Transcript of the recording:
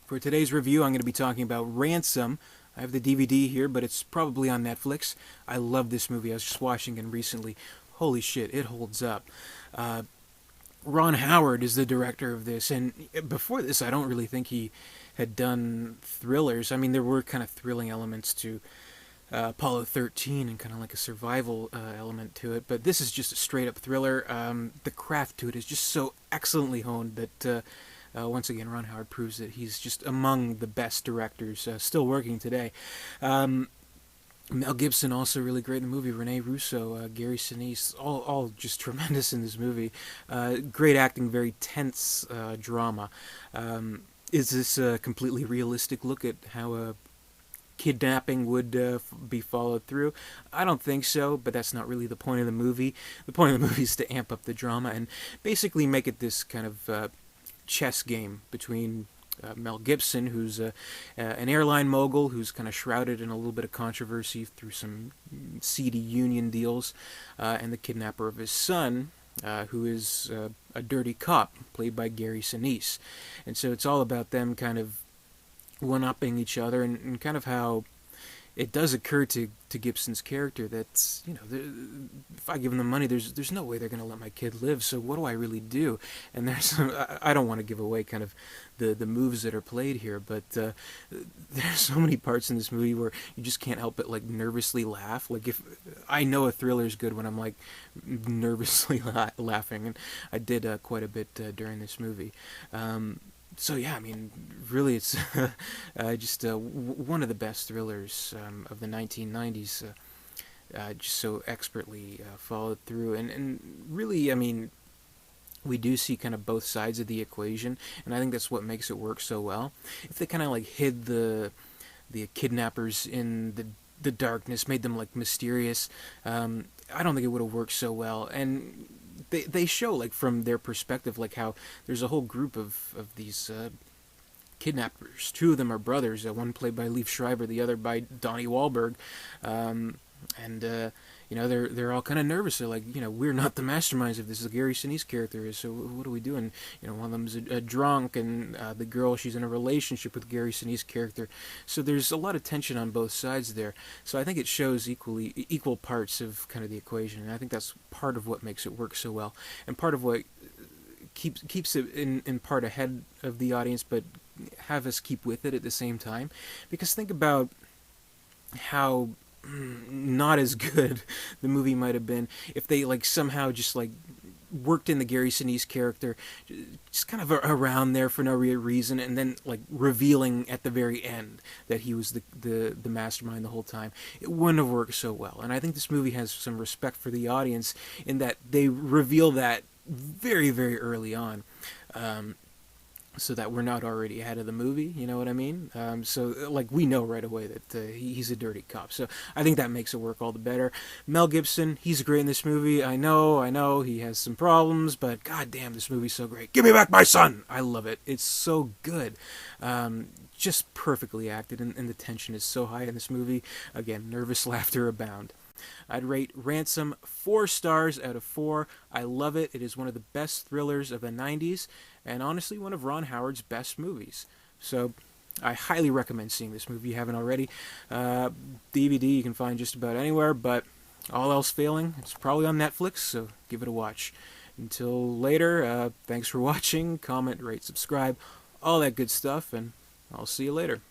For today's review, I'm going to be talking about Ransom. I have the DVD here, but it's probably on Netflix. I love this movie. I was just watching it recently. Holy shit, it holds up. Uh, Ron Howard is the director of this, and before this, I don't really think he had done thrillers. I mean, there were kind of thrilling elements to Apollo 13 and kind of like a survival element to it, but this is just a straight up thriller. The craft to it is just so excellently honed that once again Ron Howard proves that he's just among the best directors still working today. Mel Gibson also really great in the movie. Rene Russo, Gary Sinise, all just tremendous in this movie. Great acting, very tense drama. Is this a completely realistic look at how a kidnapping would be followed through? I don't think so, but that's not really the point of the movie. The point of the movie is to amp up the drama and basically make it this kind of chess game between Mel Gibson, who's an airline mogul who's kind of shrouded in a little bit of controversy through some seedy union deals, and the kidnapper of his son, who is a dirty cop, played by Gary Sinise. And so it's all about them kind of one-upping each other, and kind of how it does occur to Gibson's character that, you know, if I give them the money, there's no way they're going to let my kid live, so what do I really do? And I don't want to give away kind of the moves that are played here, but there's so many parts in this movie where you just can't help but like nervously laugh. Like, if I know a thriller is good when I'm like nervously laughing, and I did quite a bit during this movie. So yeah, I mean, really, it's just one of the best thrillers of the 1990s. Just so expertly followed through, and really, I mean, we do see kind of both sides of the equation, and I think that's what makes it work so well. If they kind of like hid the kidnappers in the darkness, made them like mysterious, I don't think it would have worked so well. And they show, like, from their perspective, like how there's a whole group of these kidnappers. Two of them are brothers, one played by Liev Schreiber, the other by Donnie Wahlberg, and you know, they're all kind of nervous. They're like, you know, we're not the masterminds of this. The Gary Sinise character is, so what are we doing? You know, one of them's a drunk, and the girl, she's in a relationship with Gary Sinise character. So there's a lot of tension on both sides there. So I think it shows equal parts of kind of the equation, and I think that's part of what makes it work so well, and part of what keeps it in part ahead of the audience, but have us keep with it at the same time. Because think about how not as good the movie might have been if they like somehow just like worked in the Gary Sinise character just kind of around there for no real reason, and then like revealing at the very end that he was the mastermind the whole time. It wouldn't have worked so well. And I think this movie has some respect for the audience in that they reveal that very, very early on, so that we're not already ahead of the movie, you know what I mean? So, like, we know right away that he's a dirty cop. So I think that makes it work all the better. Mel Gibson, he's great in this movie. I know, he has some problems, but goddamn, this movie's so great. Give me back my son! I love it. It's so good. Just perfectly acted, and the tension is so high in this movie. Again, nervous laughter abound. I'd rate Ransom 4 stars out of 4. I love it. It is one of the best thrillers of the 90s, and honestly, one of Ron Howard's best movies. So, I highly recommend seeing this movie if you haven't already. DVD you can find just about anywhere, but all else failing, it's probably on Netflix, so give it a watch. Until later, thanks for watching. Comment, rate, subscribe, all that good stuff, and I'll see you later.